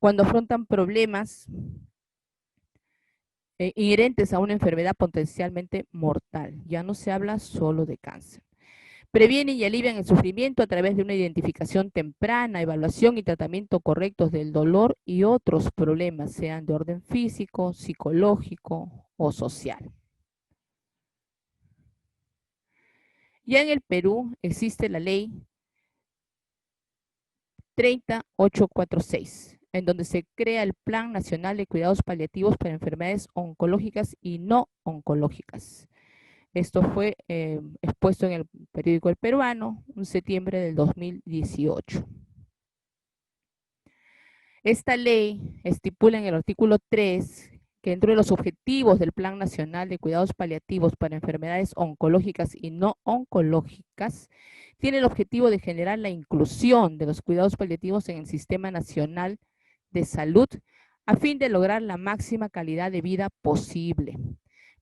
cuando afrontan problemas inherentes a una enfermedad potencialmente mortal. Ya no se habla solo de cáncer. Previenen y alivian el sufrimiento a través de una identificación temprana, evaluación y tratamiento correctos del dolor y otros problemas, sean de orden físico, psicológico o social. Ya en el Perú existe la ley 30846, en donde se crea el Plan Nacional de Cuidados Paliativos para Enfermedades Oncológicas y No Oncológicas. Esto fue expuesto en el periódico El Peruano en septiembre del 2018. Esta ley estipula en el artículo 3 que dentro de los objetivos del Plan Nacional de Cuidados Paliativos para Enfermedades Oncológicas y No Oncológicas, tiene el objetivo de generar la inclusión de los cuidados paliativos en el Sistema Nacional de Salud a fin de lograr la máxima calidad de vida posible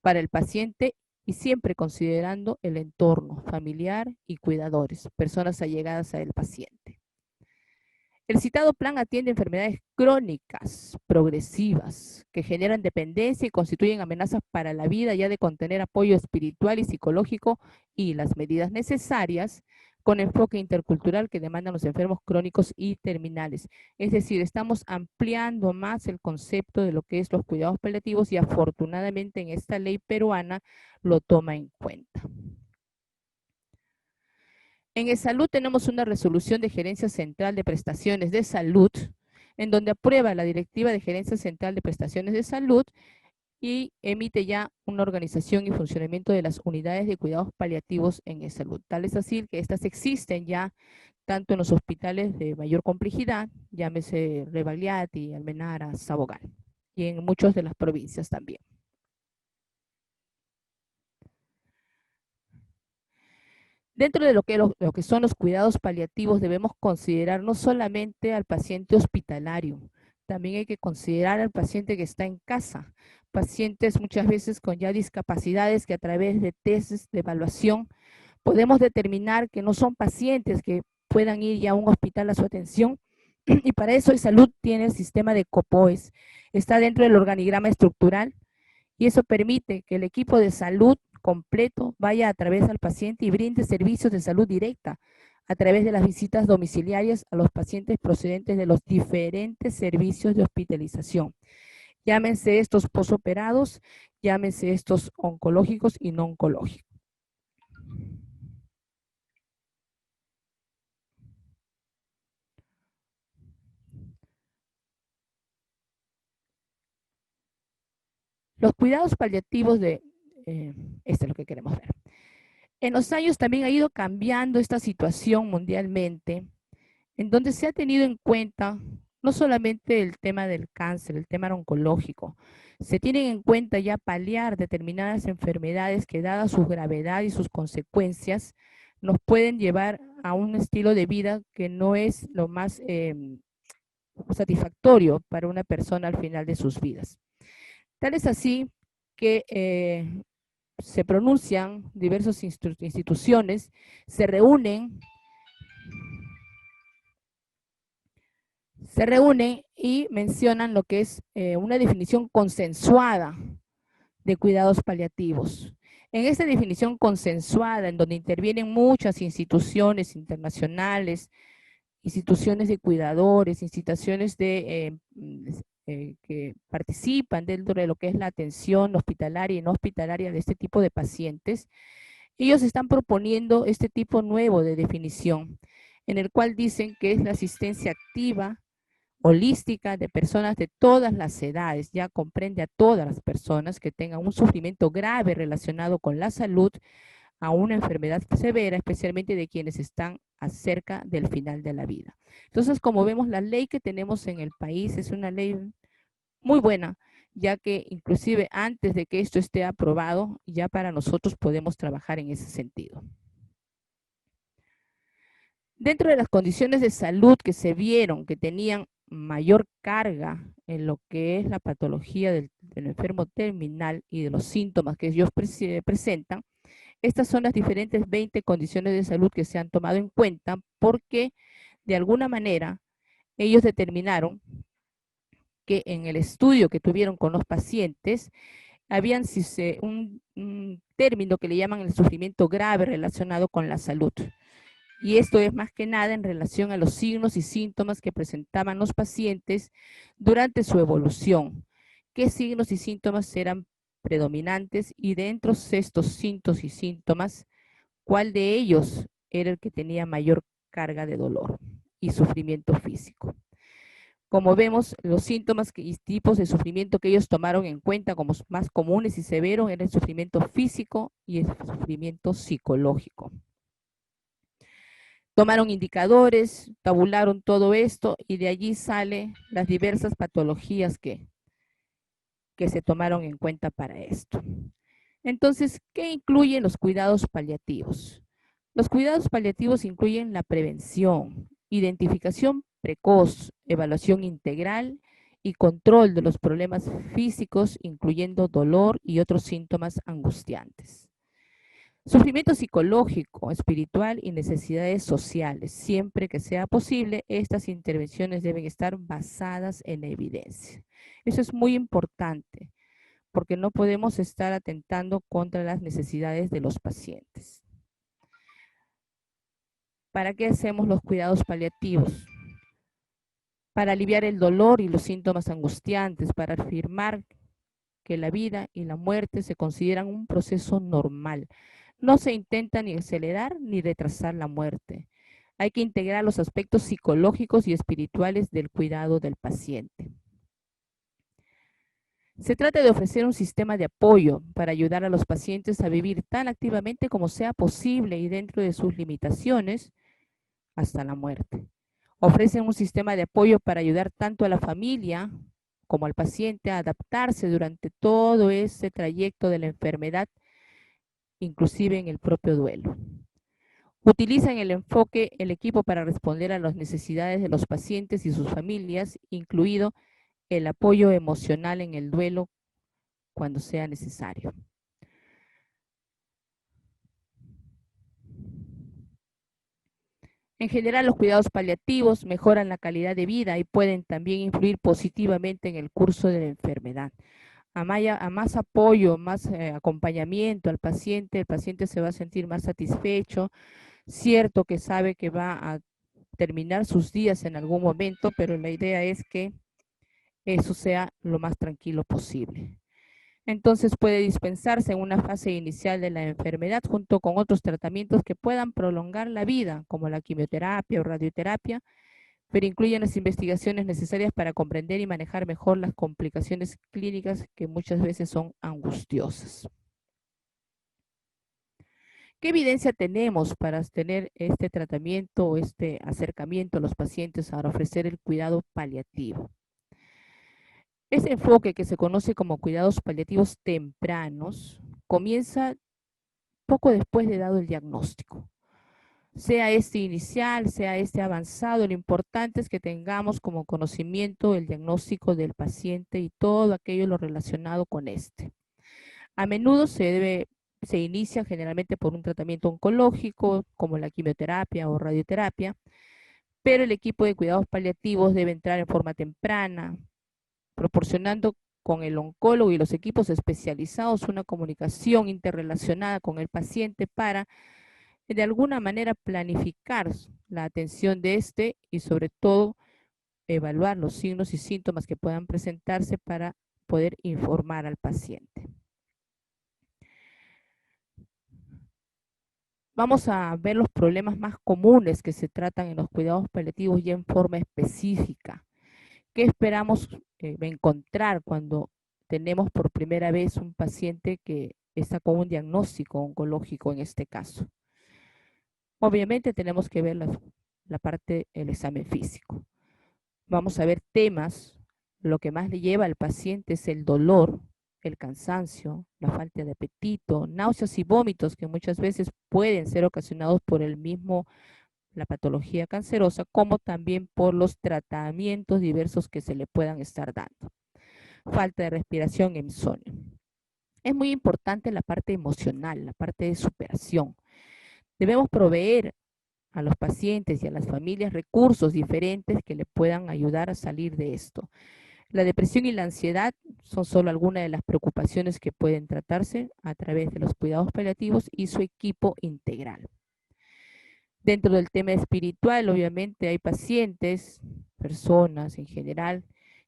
para el paciente y siempre considerando el entorno familiar y cuidadores, personas allegadas al paciente. El citado plan atiende enfermedades crónicas, progresivas, que generan dependencia y constituyen amenazas para la vida, ya de contener apoyo espiritual y psicológico y las medidas necesarias con enfoque intercultural que demandan los enfermos crónicos y terminales. Es decir, estamos ampliando más el concepto de lo que es los cuidados paliativos y afortunadamente en esta ley peruana lo toma en cuenta. En el salud tenemos una resolución de Gerencia Central de Prestaciones de Salud, en donde aprueba la Directiva de Gerencia Central de Prestaciones de Salud y emite ya una organización y funcionamiento de las unidades de cuidados paliativos en salud. Tal es así que estas existen ya tanto en los hospitales de mayor complejidad, llámese Rebagliati, Almenara, Sabogal, y en muchas de las provincias también. Dentro de lo que son los cuidados paliativos debemos considerar no solamente al paciente hospitalario, también hay que considerar al paciente que está en casa, pacientes muchas veces con ya discapacidades que a través de testes de evaluación podemos determinar que no son pacientes que puedan ir ya a un hospital a su atención y para eso Salud tiene el sistema de COPOES, está dentro del organigrama estructural y eso permite que el equipo de salud completo vaya a través del paciente y brinde servicios de salud directa a través de las visitas domiciliarias a los pacientes procedentes de los diferentes servicios de hospitalización. Llámense estos posoperados, llámense estos oncológicos y no oncológicos. Los cuidados paliativos esto es lo que queremos ver. En los años también ha ido cambiando esta situación mundialmente, en donde se ha tenido en cuenta no solamente el tema del cáncer, el tema oncológico, se tienen en cuenta ya paliar determinadas enfermedades que dada su gravedad y sus consecuencias, nos pueden llevar a un estilo de vida que no es lo más satisfactorio para una persona al final de sus vidas. Tal es así que se pronuncian diversas instituciones, se reúnen y mencionan lo que es una definición consensuada de cuidados paliativos. En esta definición consensuada, en donde intervienen muchas instituciones internacionales, instituciones de cuidadores, instituciones que participan dentro de lo que es la atención hospitalaria y no hospitalaria de este tipo de pacientes, ellos están proponiendo este tipo nuevo de definición, en el cual dicen que es la asistencia activa, holística de personas de todas las edades, ya comprende a todas las personas que tengan un sufrimiento grave relacionado con la salud, a una enfermedad severa, especialmente de quienes están acerca del final de la vida. Entonces, como vemos, la ley que tenemos en el país es una ley muy buena, ya que inclusive antes de que esto esté aprobado, ya para nosotros podemos trabajar en ese sentido. Dentro de las condiciones de salud que se vieron que tenían mayor carga en lo que es la patología del enfermo terminal y de los síntomas que ellos presentan, estas son las diferentes 20 condiciones de salud que se han tomado en cuenta porque de alguna manera ellos determinaron que en el estudio que tuvieron con los pacientes, habían un término que le llaman el sufrimiento grave relacionado con la salud. Y esto es más que nada en relación a los signos y síntomas que presentaban los pacientes durante su evolución. ¿Qué signos y síntomas eran predominantes? Y dentro de estos síntomas y síntomas, ¿cuál de ellos era el que tenía mayor carga de dolor y sufrimiento físico? Como vemos, los síntomas y tipos de sufrimiento que ellos tomaron en cuenta como más comunes y severos eran el sufrimiento físico y el sufrimiento psicológico. Tomaron indicadores, tabularon todo esto y de allí salen las diversas patologías que se tomaron en cuenta para esto. Entonces, ¿qué incluyen los cuidados paliativos? Los cuidados paliativos incluyen la prevención, identificación precoz, evaluación integral y control de los problemas físicos, incluyendo dolor y otros síntomas angustiantes. Sufrimiento psicológico, espiritual y necesidades sociales. Siempre que sea posible, estas intervenciones deben estar basadas en la evidencia. Eso es muy importante, porque no podemos estar atentando contra las necesidades de los pacientes. ¿Para qué hacemos los cuidados paliativos? Para aliviar el dolor y los síntomas angustiantes, para afirmar que la vida y la muerte se consideran un proceso normal. No se intenta ni acelerar ni retrasar la muerte. Hay que integrar los aspectos psicológicos y espirituales del cuidado del paciente. Se trata de ofrecer un sistema de apoyo para ayudar a los pacientes a vivir tan activamente como sea posible y dentro de sus limitaciones hasta la muerte. Ofrecen un sistema de apoyo para ayudar tanto a la familia como al paciente a adaptarse durante todo ese trayecto de la enfermedad, inclusive en el propio duelo. Utilizan el equipo para responder a las necesidades de los pacientes y sus familias, incluido el apoyo emocional en el duelo cuando sea necesario. En general, los cuidados paliativos mejoran la calidad de vida y pueden también influir positivamente en el curso de la enfermedad. A más apoyo, más acompañamiento al paciente, el paciente se va a sentir más satisfecho, cierto que sabe que va a terminar sus días en algún momento, pero la idea es que eso sea lo más tranquilo posible. Entonces puede dispensarse en una fase inicial de la enfermedad junto con otros tratamientos que puedan prolongar la vida, como la quimioterapia o radioterapia, pero incluyen las investigaciones necesarias para comprender y manejar mejor las complicaciones clínicas que muchas veces son angustiosas. ¿Qué evidencia tenemos para tener este tratamiento o este acercamiento a los pacientes para ofrecer el cuidado paliativo? Este enfoque, que se conoce como cuidados paliativos tempranos, comienza poco después de dado el diagnóstico. Sea este inicial, sea este avanzado, lo importante es que tengamos como conocimiento el diagnóstico del paciente y todo aquello lo relacionado con este. A menudo se inicia generalmente por un tratamiento oncológico, como la quimioterapia o radioterapia, pero el equipo de cuidados paliativos debe entrar en forma temprana, proporcionando con el oncólogo y los equipos especializados una comunicación interrelacionada con el paciente para, de alguna manera, planificar la atención de este y, sobre todo, evaluar los signos y síntomas que puedan presentarse para poder informar al paciente. Vamos a ver los problemas más comunes que se tratan en los cuidados paliativos ya en forma específica. ¿Qué esperamos encontrar cuando tenemos por primera vez un paciente que está con un diagnóstico oncológico en este caso? Obviamente tenemos que ver la parte del examen físico. Vamos a ver temas. Lo que más le lleva al paciente es el dolor, el cansancio, la falta de apetito, náuseas y vómitos que muchas veces pueden ser ocasionados por la patología cancerosa, como también por los tratamientos diversos que se le puedan estar dando. Falta de respiración, insomnio. Es muy importante la parte emocional, la parte de superación. Debemos proveer a los pacientes y a las familias recursos diferentes que le puedan ayudar a salir de esto. La depresión y la ansiedad son solo algunas de las preocupaciones que pueden tratarse a través de los cuidados paliativos y su equipo integral. Dentro del tema espiritual, obviamente, hay pacientes, personas en general,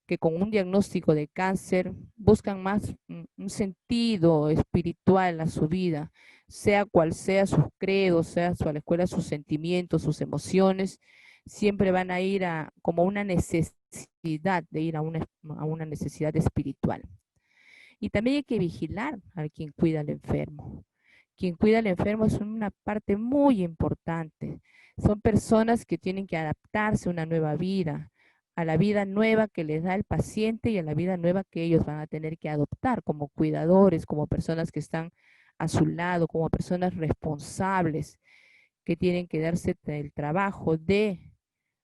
que con un diagnóstico de cáncer buscan más un sentido espiritual a su vida, sea cual sea sus credos, sea a la escuela sus sentimientos, sus emociones, siempre van a ir a como una necesidad de ir a una necesidad espiritual. Y también hay que vigilar a quien cuida al enfermo. Quien cuida al enfermo es una parte muy importante. Son personas que tienen que adaptarse a una nueva vida, a la vida nueva que les da el paciente y a la vida nueva que ellos van a tener que adoptar como cuidadores, como personas que están a su lado, como personas responsables que tienen que darse el trabajo de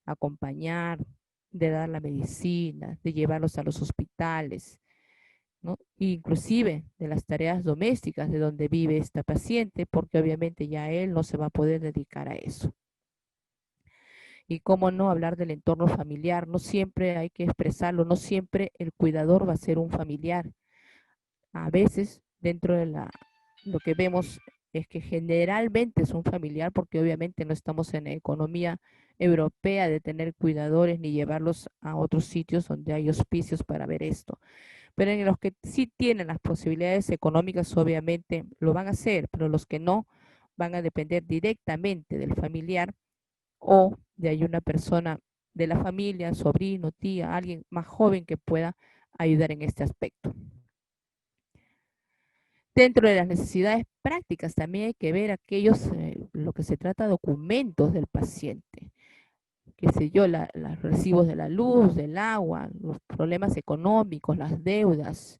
acompañar, de dar la medicina, de llevarlos a los hospitales, ¿no? Inclusive de las tareas domésticas de donde vive esta paciente, porque obviamente ya él no se va a poder dedicar a eso. Y cómo no hablar del entorno familiar, no siempre hay que expresarlo, no siempre el cuidador va a ser un familiar. A veces dentro de lo que vemos es que generalmente es un familiar, porque obviamente no estamos en la economía europea de tener cuidadores ni llevarlos a otros sitios donde hay hospicios para ver esto. Pero en los que sí tienen las posibilidades económicas, obviamente lo van a hacer, pero los que no van a depender directamente del familiar o de hay una persona de la familia, sobrino, tía, alguien más joven que pueda ayudar en este aspecto. Dentro de las necesidades prácticas también hay que ver aquellos, lo que se trata, documentos del paciente, qué sé yo, los recibos de la luz, del agua, los problemas económicos, las deudas,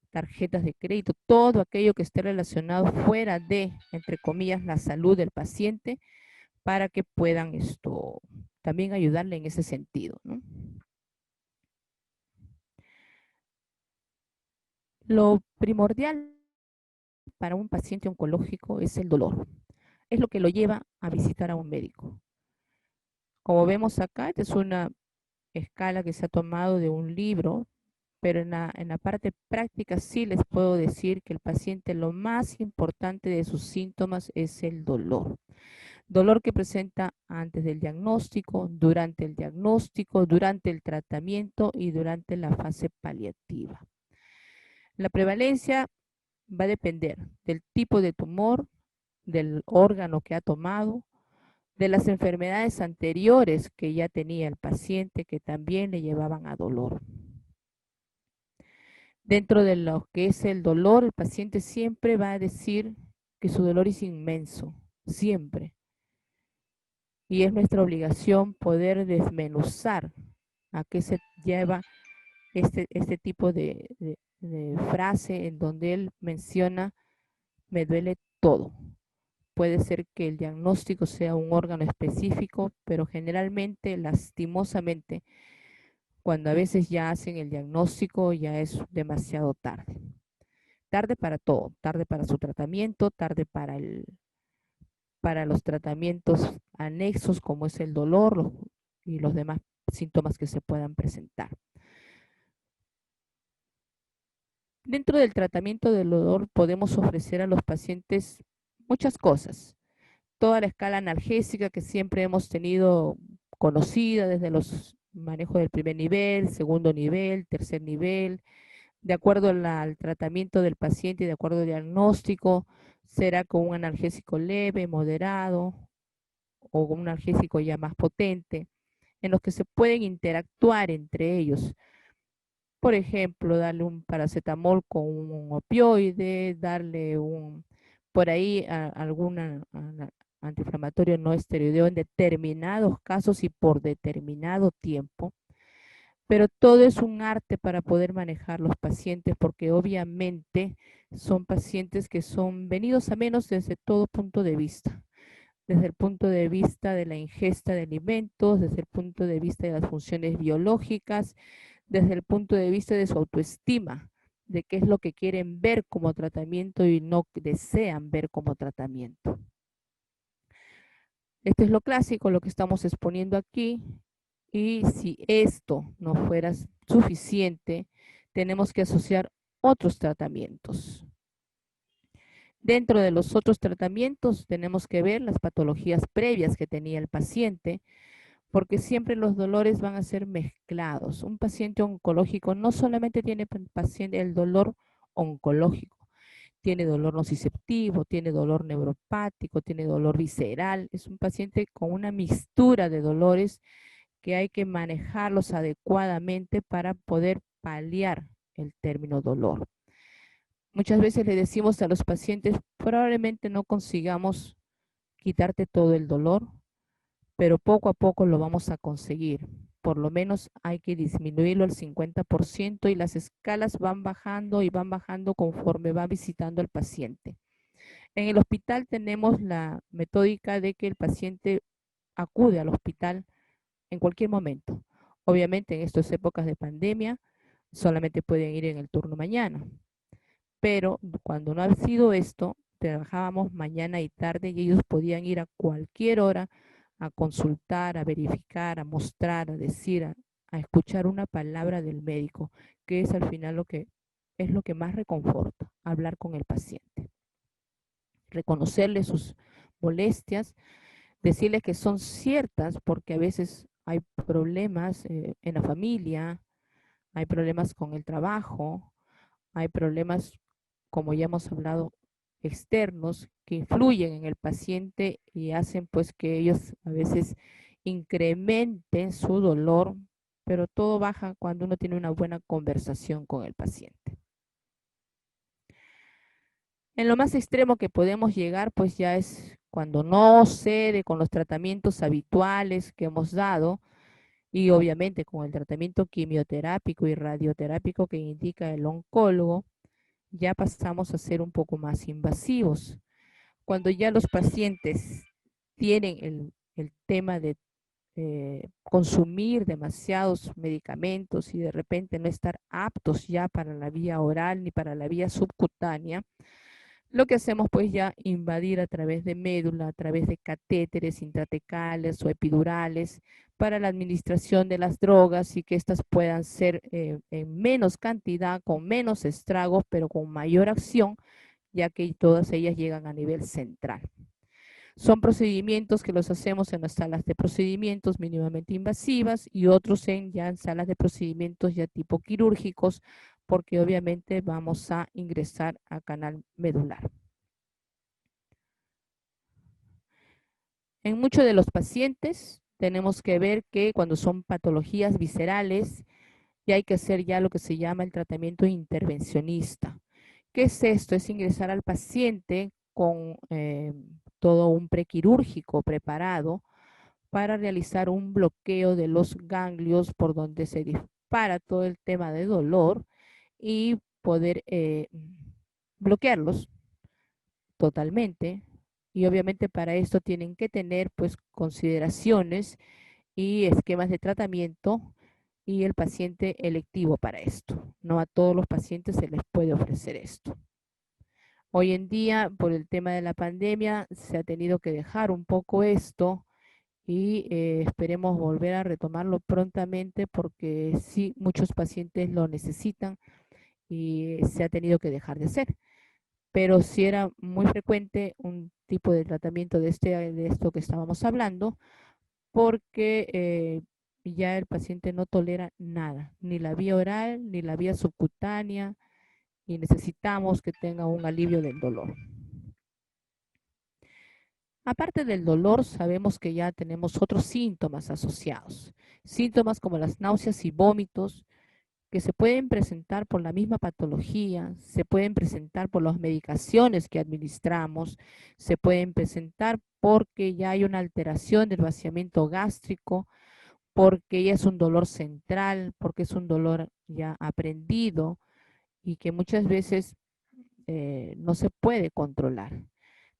tarjetas de crédito, todo aquello que esté relacionado fuera de, entre comillas, la salud del paciente, para que puedan también ayudarle en ese sentido, ¿no? Lo primordial para un paciente oncológico es el dolor. Es lo que lo lleva a visitar a un médico. Como vemos acá, esta es una escala que se ha tomado de un libro, pero en la parte práctica sí les puedo decir que el paciente, lo más importante de sus síntomas es el dolor. Dolor que presenta antes del diagnóstico, durante el tratamiento y durante la fase paliativa. La prevalencia va a depender del tipo de tumor, del órgano que ha tomado, de las enfermedades anteriores que ya tenía el paciente que también le llevaban a dolor. Dentro de lo que es el dolor, el paciente siempre va a decir que su dolor es inmenso, siempre. Y es nuestra obligación poder desmenuzar a qué se lleva este tipo de frase en donde él menciona, me duele todo. Puede ser que el diagnóstico sea un órgano específico, pero generalmente, lastimosamente, cuando a veces ya hacen el diagnóstico, ya es demasiado tarde. Tarde para todo, tarde para su tratamiento, tarde para los tratamientos anexos como es el dolor y los demás síntomas que se puedan presentar. Dentro del tratamiento del dolor podemos ofrecer a los pacientes muchas cosas. Toda la escala analgésica que siempre hemos tenido conocida desde los manejos del primer nivel, segundo nivel, tercer nivel, de acuerdo al tratamiento del paciente y de acuerdo al diagnóstico, será con un analgésico leve, moderado o un analgésico ya más potente, en los que se pueden interactuar entre ellos. Por ejemplo, darle un paracetamol con un opioide, darle por ahí algún antiinflamatorio no esteroideo en determinados casos y por determinado tiempo. Pero todo es un arte para poder manejar los pacientes, porque obviamente son pacientes que son venidos a menos desde todo punto de vista, desde el punto de vista de la ingesta de alimentos, desde el punto de vista de las funciones biológicas, desde el punto de vista de su autoestima, de qué es lo que quieren ver como tratamiento y no desean ver como tratamiento. Esto es lo clásico, lo que estamos exponiendo aquí, Y si esto no fuera suficiente, tenemos que asociar otros tratamientos. Dentro de los otros tratamientos tenemos que ver las patologías previas que tenía el paciente, porque siempre los dolores van a ser mezclados. Un paciente oncológico no solamente tiene el dolor oncológico, tiene dolor nociceptivo, tiene dolor neuropático, tiene dolor visceral. Es un paciente con una mixtura de dolores que hay que manejarlos adecuadamente para poder paliar el término dolor. Muchas veces le decimos a los pacientes, probablemente no consigamos quitarte todo el dolor, pero poco a poco lo vamos a conseguir. Por lo menos hay que disminuirlo al 50% y las escalas van bajando y van bajando conforme va visitando al paciente. En el hospital tenemos la metódica de que el paciente acude al hospital en cualquier momento. Obviamente en estas épocas de pandemia solamente pueden ir en el turno mañana, pero cuando no ha sido esto, trabajábamos mañana y tarde y ellos podían ir a cualquier hora a consultar, a verificar, a mostrar, a decir, a escuchar una palabra del médico, que es al final lo que más reconforta, hablar con el paciente, reconocerle sus molestias, decirles que son ciertas porque a veces hay problemas en la familia, hay problemas con el trabajo, hay problemas, como ya hemos hablado, externos que influyen en el paciente y hacen pues que ellos a veces incrementen su dolor, pero todo baja cuando uno tiene una buena conversación con el paciente. En lo más extremo que podemos llegar, pues ya es cuando no cede con los tratamientos habituales que hemos dado y obviamente con el tratamiento quimioterápico y radioterápico que indica el oncólogo, ya pasamos a ser un poco más invasivos. Cuando ya los pacientes tienen el tema de consumir demasiados medicamentos y de repente no estar aptos ya para la vía oral ni para la vía subcutánea, lo que hacemos pues ya invadir a través de médula, a través de catéteres intratecales o epidurales para la administración de las drogas y que éstas puedan ser en menos cantidad, con menos estragos, pero con mayor acción, ya que todas ellas llegan a nivel central. Son procedimientos que los hacemos en las salas de procedimientos mínimamente invasivas y otros ya en salas de procedimientos ya tipo quirúrgicos, porque obviamente vamos a ingresar a canal medular. En muchos de los pacientes tenemos que ver que cuando son patologías viscerales, ya hay que hacer ya lo que se llama el tratamiento intervencionista. ¿Qué es esto? Es ingresar al paciente con todo un prequirúrgico preparado para realizar un bloqueo de los ganglios por donde se dispara todo el tema de dolor y poder bloquearlos totalmente. Y obviamente para esto tienen que tener pues consideraciones y esquemas de tratamiento y el paciente electivo para esto. No a todos los pacientes se les puede ofrecer esto. Hoy en día, por el tema de la pandemia, se ha tenido que dejar un poco esto y esperemos volver a retomarlo prontamente porque sí, muchos pacientes lo necesitan y se ha tenido que dejar de hacer. Pero sí era muy frecuente un tipo de tratamiento de esto que estábamos hablando, porque ya el paciente no tolera nada, ni la vía oral, ni la vía subcutánea, y necesitamos que tenga un alivio del dolor. Aparte del dolor, sabemos que ya tenemos otros síntomas asociados. Síntomas como las náuseas y vómitos, que se pueden presentar por la misma patología, se pueden presentar por las medicaciones que administramos, se pueden presentar porque ya hay una alteración del vaciamiento gástrico, porque ya es un dolor central, porque es un dolor ya aprendido y que muchas veces no se puede controlar.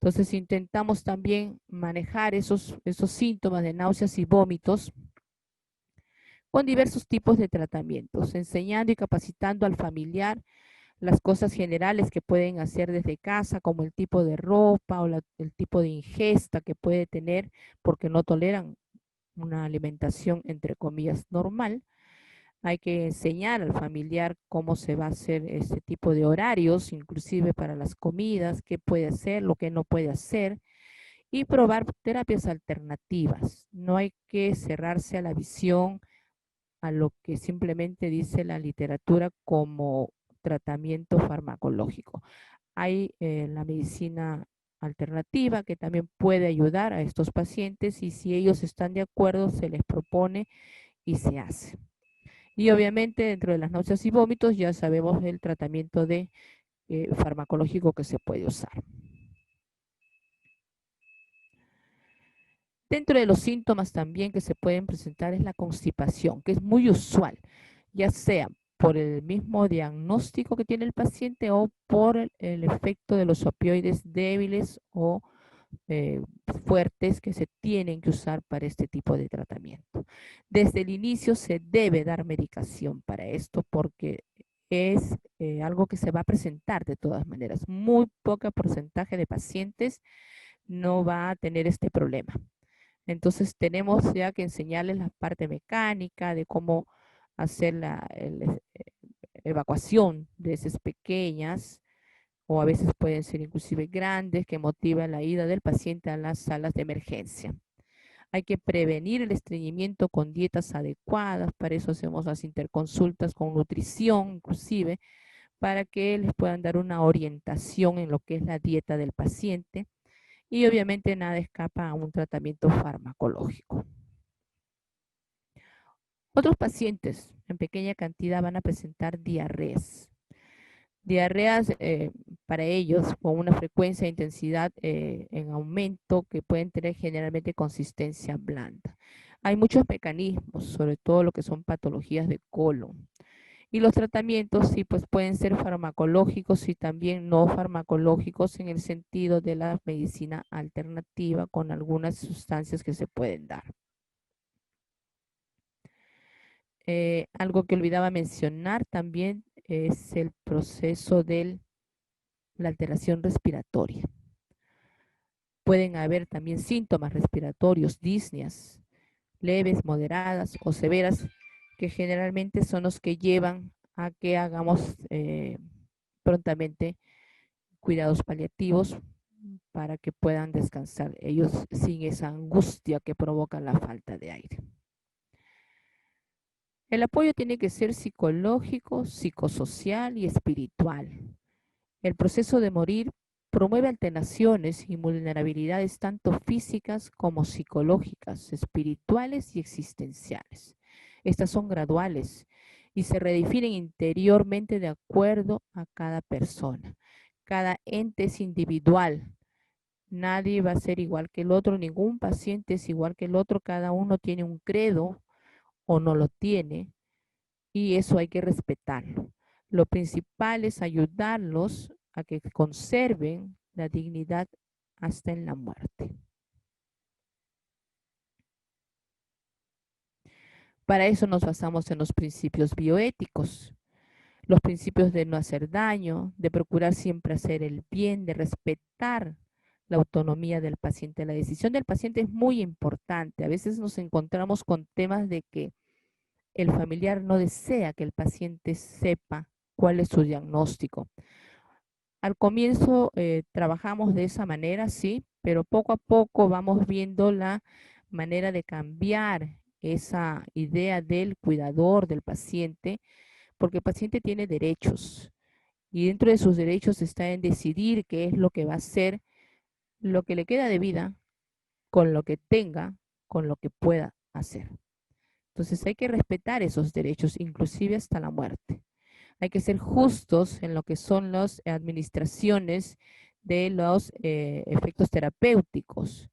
Entonces intentamos también manejar esos síntomas de náuseas y vómitos con diversos tipos de tratamientos, enseñando y capacitando al familiar las cosas generales que pueden hacer desde casa, como el tipo de ropa o el tipo de ingesta que puede tener porque no toleran una alimentación, entre comillas, normal. Hay que enseñar al familiar cómo se va a hacer este tipo de horarios, inclusive para las comidas, qué puede hacer, lo que no puede hacer, y probar terapias alternativas. No hay que cerrarse a la visión, a lo que simplemente dice la literatura como tratamiento farmacológico. Hay la medicina alternativa que también puede ayudar a estos pacientes y si ellos están de acuerdo se les propone y se hace. Y obviamente dentro de las náuseas y vómitos ya sabemos el tratamiento de farmacológico que se puede usar. Dentro de los síntomas también que se pueden presentar es la constipación, que es muy usual, ya sea por el mismo diagnóstico que tiene el paciente o por el efecto de los opioides débiles o eh, fuertes que se tienen que usar para este tipo de tratamiento. Desde el inicio se debe dar medicación para esto porque es algo que se va a presentar de todas maneras. Muy poco porcentaje de pacientes no va a tener este problema. Entonces tenemos ya que enseñarles la parte mecánica de cómo hacer la evacuación de heces pequeñas o a veces pueden ser inclusive grandes que motivan la ida del paciente a las salas de emergencia. Hay que prevenir el estreñimiento con dietas adecuadas, para eso hacemos las interconsultas con nutrición inclusive, para que les puedan dar una orientación en lo que es la dieta del paciente y obviamente nada escapa a un tratamiento farmacológico. Otros pacientes en pequeña cantidad van a presentar diarreas. Diarreas para ellos con una frecuencia e intensidad en aumento que pueden tener generalmente consistencia blanda. Hay muchos mecanismos, sobre todo lo que son patologías de colon. Y los tratamientos sí pues pueden ser farmacológicos y también no farmacológicos en el sentido de la medicina alternativa con algunas sustancias que se pueden dar. Algo que olvidaba mencionar también es el proceso de la alteración respiratoria. Pueden haber también síntomas respiratorios, disneas, leves, moderadas o severas, que generalmente son los que llevan a que hagamos prontamente cuidados paliativos para que puedan descansar ellos sin esa angustia que provoca la falta de aire. El apoyo tiene que ser psicológico, psicosocial y espiritual. El proceso de morir promueve alteraciones y vulnerabilidades tanto físicas como psicológicas, espirituales y existenciales. Estas son graduales y se redefinen interiormente de acuerdo a cada persona. Cada ente es individual. Nadie va a ser igual que el otro, ningún paciente es igual que el otro, cada uno tiene un credo o no lo tiene y eso hay que respetarlo. Lo principal es ayudarlos a que conserven la dignidad hasta en la muerte. Para eso nos basamos en los principios bioéticos, los principios de no hacer daño, de procurar siempre hacer el bien, de respetar la autonomía del paciente. La decisión del paciente es muy importante. A veces nos encontramos con temas de que el familiar no desea que el paciente sepa cuál es su diagnóstico. Al comienzo trabajamos de esa manera, sí, pero poco a poco vamos viendo la manera de cambiar esa idea del cuidador, del paciente, porque el paciente tiene derechos y dentro de sus derechos está en decidir qué es lo que va a hacer, lo que le queda de vida, con lo que tenga, con lo que pueda hacer. Entonces hay que respetar esos derechos, inclusive hasta la muerte. Hay que ser justos en lo que son las administraciones de los efectos terapéuticos,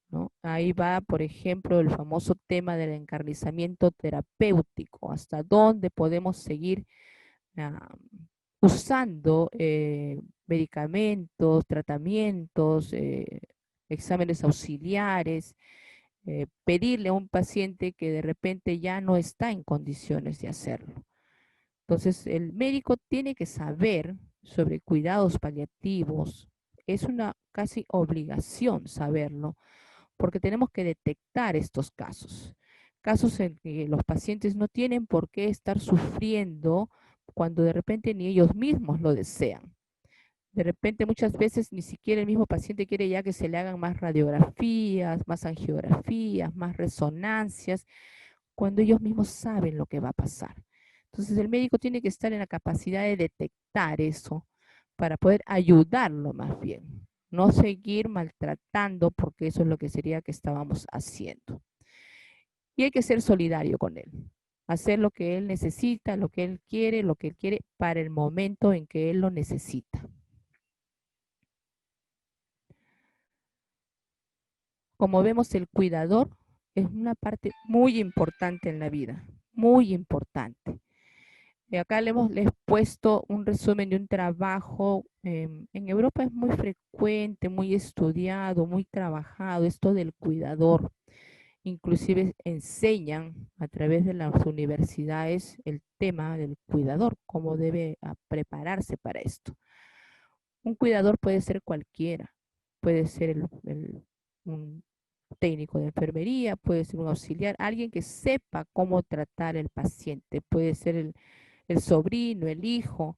¿no? Ahí va, por ejemplo, el famoso tema del encarnizamiento terapéutico, hasta dónde podemos seguir usando medicamentos, tratamientos, exámenes auxiliares, pedirle a un paciente que de repente ya no está en condiciones de hacerlo. Entonces, el médico tiene que saber sobre cuidados paliativos, es una casi obligación saberlo, porque tenemos que detectar estos casos. Casos en que los pacientes no tienen por qué estar sufriendo cuando de repente ni ellos mismos lo desean. De repente muchas veces ni siquiera el mismo paciente quiere ya que se le hagan más radiografías, más angiografías, más resonancias, cuando ellos mismos saben lo que va a pasar. Entonces el médico tiene que estar en la capacidad de detectar eso para poder ayudarlo más bien, no seguir maltratando porque eso es lo que sería que estábamos haciendo. Y hay que ser solidario con él, hacer lo que él necesita, lo que él quiere para el momento en que él lo necesita. Como vemos, el cuidador es una parte muy importante en la vida, muy importante. Y acá les he puesto un resumen de un trabajo. En Europa es muy frecuente, muy estudiado, muy trabajado esto del cuidador. Inclusive enseñan a través de las universidades el tema del cuidador, cómo debe prepararse para esto. Un cuidador puede ser cualquiera, puede ser un técnico de enfermería, puede ser un auxiliar, alguien que sepa cómo tratar al paciente, puede ser el sobrino, el hijo,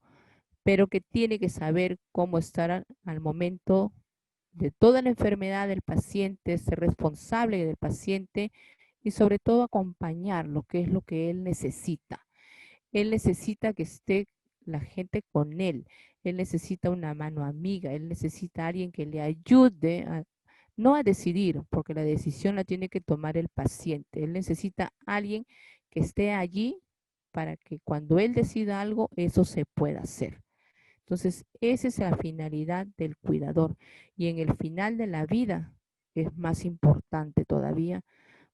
pero que tiene que saber cómo estar al momento de toda la enfermedad del paciente, ser responsable del paciente y sobre todo acompañarlo, que es lo que él necesita. Él necesita que esté la gente con él. Él necesita una mano amiga. Él necesita a alguien que le ayude no a decidir, porque la decisión la tiene que tomar el paciente. Él necesita a alguien que esté allí para que cuando él decida algo, eso se pueda hacer. Entonces, esa es la finalidad del cuidador. Y en el final de la vida es más importante todavía,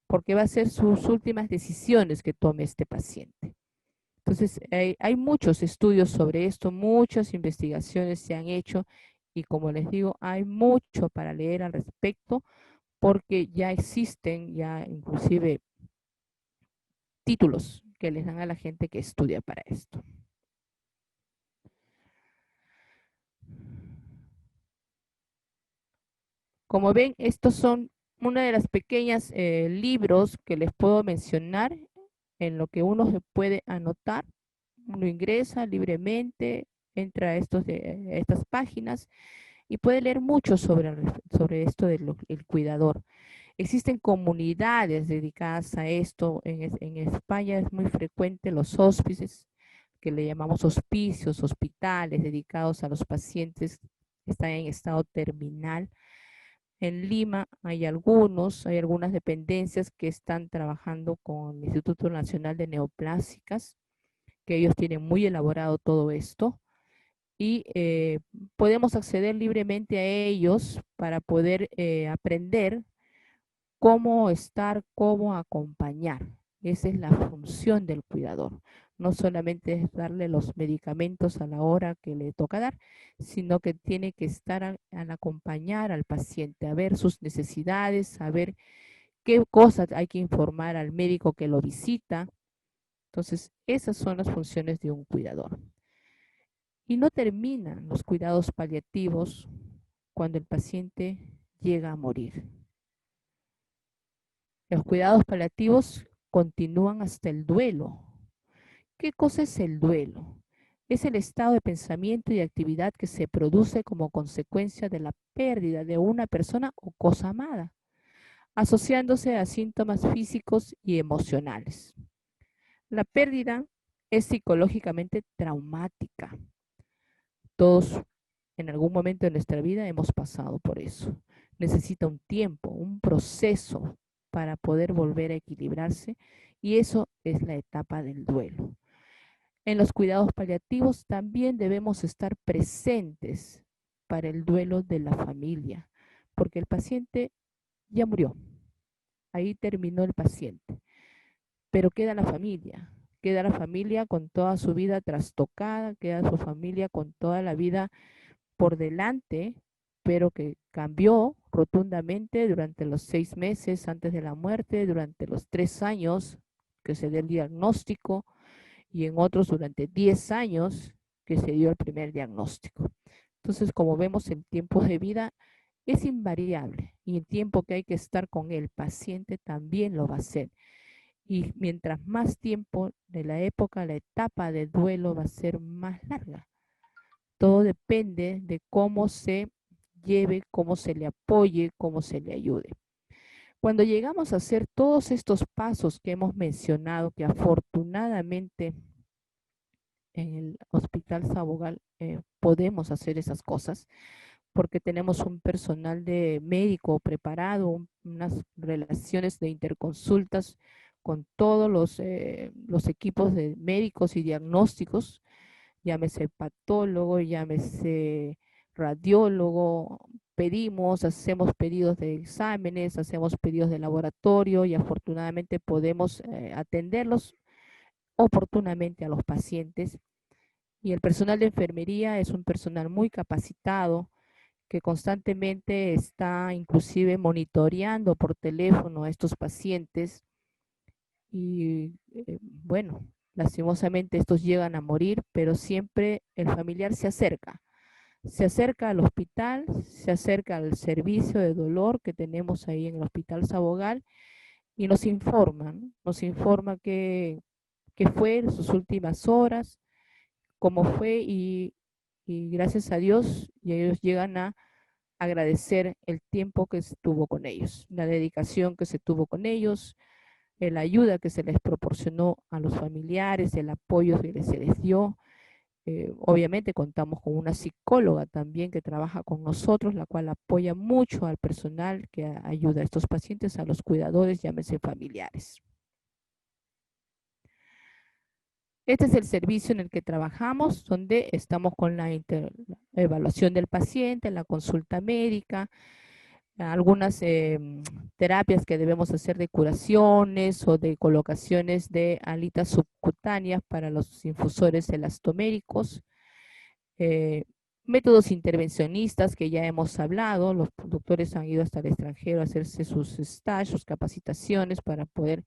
porque va a ser sus últimas decisiones que tome este paciente. Entonces, hay muchos estudios sobre esto, muchas investigaciones se han hecho y como les digo, hay mucho para leer al respecto porque ya existen ya inclusive títulos que les dan a la gente que estudia para esto. Como ven, estos son una de las pequeñas libros que les puedo mencionar en lo que uno se puede anotar. Uno ingresa libremente, entra a estas páginas y puede leer mucho sobre esto del cuidador. Existen comunidades dedicadas a esto. En España es muy frecuente los hospices, que le llamamos hospicios, hospitales dedicados a los pacientes que están en estado terminal. En Lima hay algunas dependencias que están trabajando con el Instituto Nacional de Neoplásicas, que ellos tienen muy elaborado todo esto y podemos acceder libremente a ellos para poder aprender cómo estar, cómo acompañar. Esa es la función del cuidador. No solamente es darle los medicamentos a la hora que le toca dar, sino que tiene que estar al acompañar al paciente, a ver sus necesidades, a ver qué cosas hay que informar al médico que lo visita. Entonces, esas son las funciones de un cuidador. Y no terminan los cuidados paliativos cuando el paciente llega a morir. Los cuidados paliativos continúan hasta el duelo. ¿Qué cosa es el duelo? Es el estado de pensamiento y actividad que se produce como consecuencia de la pérdida de una persona o cosa amada, asociándose a síntomas físicos y emocionales. La pérdida es psicológicamente traumática. Todos en algún momento de nuestra vida hemos pasado por eso. Necesita un tiempo, un proceso para poder volver a equilibrarse y eso es la etapa del duelo. En los cuidados paliativos también debemos estar presentes para el duelo de la familia, porque el paciente ya murió, ahí terminó el paciente, pero queda la familia con toda su vida trastocada, queda su familia con toda la vida por delante, pero que cambió rotundamente durante los 6 meses antes de la muerte, durante los 3 años que se dio el diagnóstico y en otros durante 10 años que se dio el primer diagnóstico. Entonces, como vemos, el tiempo de vida es invariable y el tiempo que hay que estar con el paciente también lo va a hacer. Y mientras más tiempo de la época, la etapa de duelo va a ser más larga. Todo depende de cómo se lleve, cómo se le apoye, cómo se le ayude. Cuando llegamos a hacer todos estos pasos que hemos mencionado, que afortunadamente en el Hospital Sabogal podemos hacer esas cosas, porque tenemos un personal de médico preparado, unas relaciones de interconsultas con todos los equipos de médicos y diagnósticos, llámese patólogo, llámese radiólogo, hacemos pedidos de exámenes, hacemos pedidos de laboratorio y afortunadamente podemos atenderlos oportunamente a los pacientes. Y el personal de enfermería es un personal muy capacitado que constantemente está inclusive monitoreando por teléfono a estos pacientes y bueno, lastimosamente estos llegan a morir, pero siempre el familiar se acerca al hospital, se acerca al servicio de dolor que tenemos ahí en el Hospital Sabogal y nos informa, ¿no? Nos informa qué fue en sus últimas horas, cómo fue y gracias a Dios y ellos llegan a agradecer el tiempo que se tuvo con ellos, la dedicación que se tuvo con ellos, la ayuda que se les proporcionó a los familiares, el apoyo que se les dio. Obviamente contamos con una psicóloga también que trabaja con nosotros, la cual apoya mucho al personal que ayuda a estos pacientes, a los cuidadores, llámese familiares. Este es el servicio en el que trabajamos, donde estamos con la evaluación del paciente, la consulta médica, algunas terapias que debemos hacer de curaciones o de colocaciones de alitas subcutáneas para los infusores elastoméricos, eh, métodos intervencionistas que ya hemos hablado, los doctores han ido hasta el extranjero a hacerse sus stages, sus capacitaciones para poder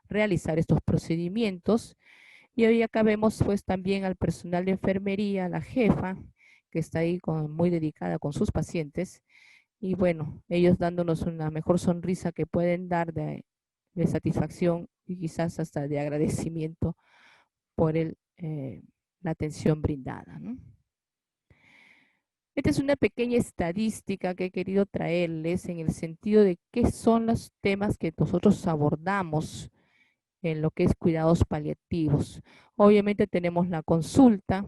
realizar estos procedimientos. Y hoy acá vemos pues también al personal de enfermería, la jefa, que está ahí muy dedicada con sus pacientes. Y bueno, ellos dándonos una mejor sonrisa que pueden dar de satisfacción y quizás hasta de agradecimiento por la atención brindada, ¿no? Esta es una pequeña estadística que he querido traerles en el sentido de qué son los temas que nosotros abordamos en lo que es cuidados paliativos. Obviamente tenemos la consulta,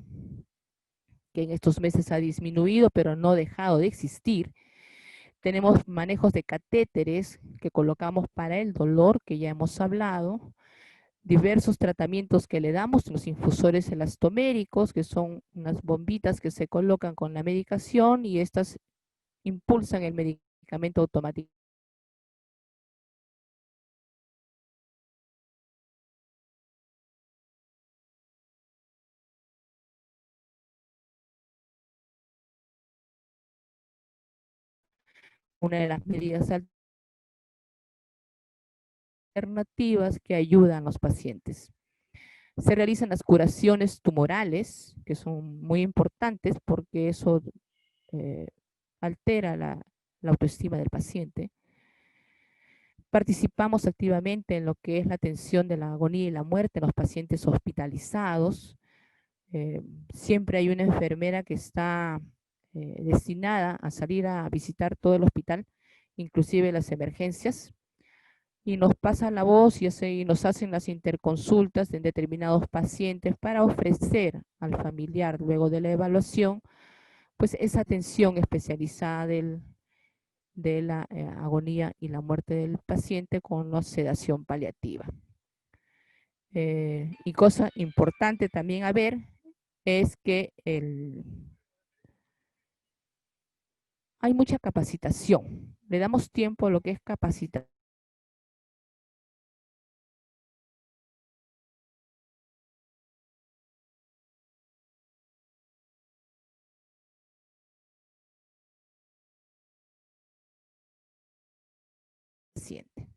que en estos meses ha disminuido, pero no ha dejado de existir. Tenemos manejos de catéteres que colocamos para el dolor, que ya hemos hablado. Diversos tratamientos que le damos, los infusores elastoméricos, que son unas bombitas que se colocan con la medicación y estas impulsan el medicamento automáticamente. Una de las medidas alternativas que ayudan a los pacientes. Se realizan las curaciones tumorales, que son muy importantes porque eso eh, altera la autoestima del paciente. Participamos activamente en lo que es la atención de la agonía y la muerte en los pacientes hospitalizados. Siempre hay una enfermera que está destinada a salir a visitar todo el hospital, inclusive las emergencias, y nos pasa la voz y nos hacen las interconsultas en determinados pacientes para ofrecer al familiar, luego de la evaluación, pues esa atención especializada de la agonía y la muerte del paciente con la sedación paliativa. Y cosa importante también a ver es que hay mucha capacitación. Le damos tiempo a lo que es capacitación paciente.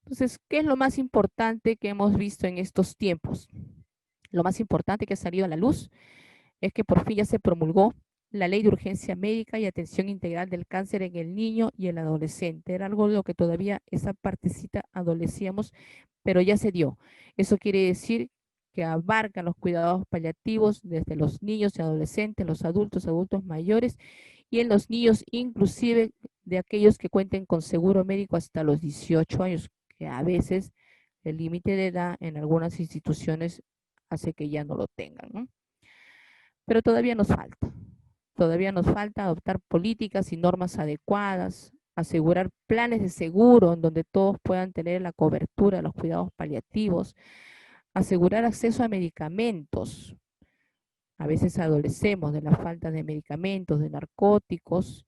Entonces, ¿qué es lo más importante que hemos visto en estos tiempos? Lo más importante que ha salido a la luz es que por fin ya se promulgó la ley de urgencia médica y atención integral del cáncer en el niño y el adolescente. Era algo de lo que todavía esa partecita adolecíamos, pero ya se dio. Eso quiere decir que abarcan los cuidados paliativos desde los niños y adolescentes, los adultos, adultos mayores y en los niños inclusive de aquellos que cuenten con seguro médico hasta los 18 años, que a veces el límite de edad en algunas instituciones hace que ya no lo tengan, ¿no? Pero todavía nos falta adoptar políticas y normas adecuadas, asegurar planes de seguro en donde todos puedan tener la cobertura de los cuidados paliativos, asegurar acceso a medicamentos. A veces adolecemos de la falta de medicamentos, de narcóticos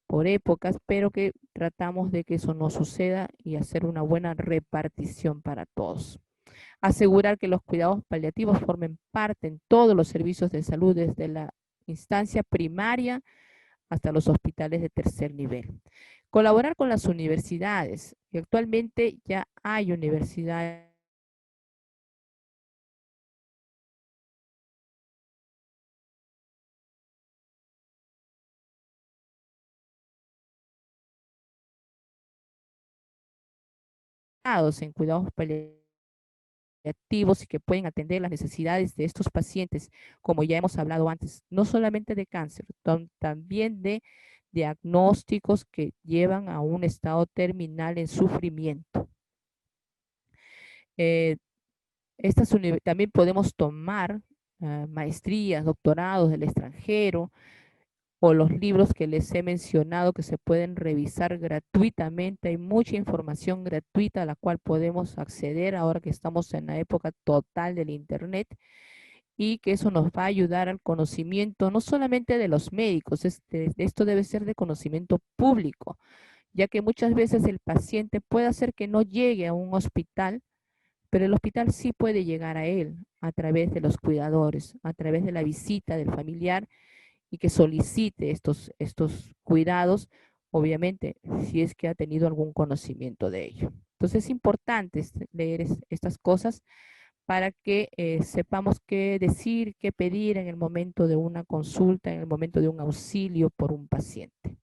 por épocas, pero que tratamos de que eso no suceda y hacer una buena repartición para todos. Asegurar que los cuidados paliativos formen parte en todos los servicios de salud, desde la instancia primaria hasta los hospitales de tercer nivel. Colaborar con las universidades, y actualmente ya hay universidades en cuidados paliativos y que pueden atender las necesidades de estos pacientes, como ya hemos hablado antes, no solamente de cáncer, también de diagnósticos que llevan a un estado terminal en sufrimiento. Eh, también podemos tomar maestrías, doctorados del extranjero o los libros que les he mencionado que se pueden revisar gratuitamente. Hay mucha información gratuita a la cual podemos acceder ahora que estamos en la época total del Internet y que eso nos va a ayudar al conocimiento no solamente de los médicos, esto debe ser de conocimiento público, ya que muchas veces el paciente puede hacer que no llegue a un hospital, pero el hospital sí puede llegar a él a través de los cuidadores, a través de la visita del familiar y que solicite estos cuidados, obviamente, si es que ha tenido algún conocimiento de ello. Entonces es importante leer estas cosas para que sepamos qué decir, qué pedir en el momento de una consulta, en el momento de un auxilio por un paciente.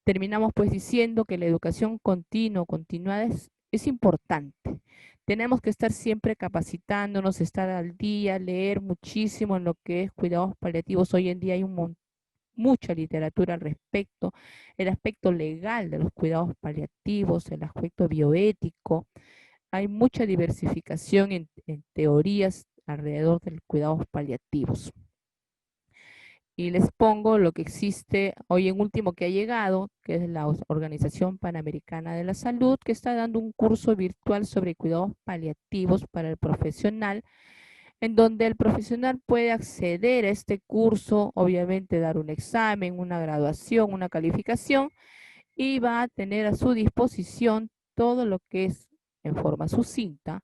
Terminamos pues diciendo que la educación continuada es importante. Tenemos que estar siempre capacitándonos, estar al día, leer muchísimo en lo que es cuidados paliativos. Hoy en día hay mucha literatura al respecto, el aspecto legal de los cuidados paliativos, el aspecto bioético. Hay mucha diversificación en teorías alrededor de los cuidados paliativos. Y les pongo lo que existe hoy en último que ha llegado, que es la Organización Panamericana de la Salud, que está dando un curso virtual sobre cuidados paliativos para el profesional, en donde el profesional puede acceder a este curso, obviamente dar un examen, una graduación, una calificación, y va a tener a su disposición todo lo que es en forma sucinta,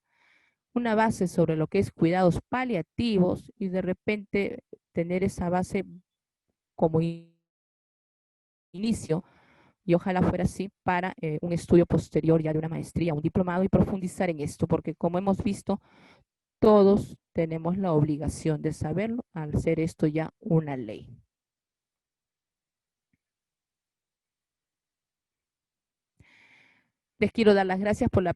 una base sobre lo que es cuidados paliativos y de repente tener esa base como inicio, y ojalá fuera así, para un estudio posterior ya de una maestría, un diplomado y profundizar en esto, porque como hemos visto, todos tenemos la obligación de saberlo al ser esto ya una ley. Les quiero dar las gracias por la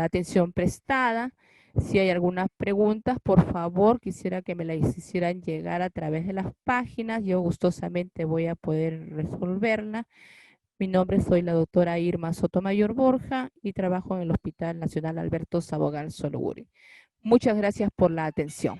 atención prestada. Si hay algunas preguntas, por favor, quisiera que me las hicieran llegar a través de las páginas. Yo gustosamente voy a poder resolverla. Mi nombre soy la doctora Irma Sotomayor Borja y trabajo en el Hospital Nacional Alberto Sabogal Sologuri. Muchas gracias por la atención.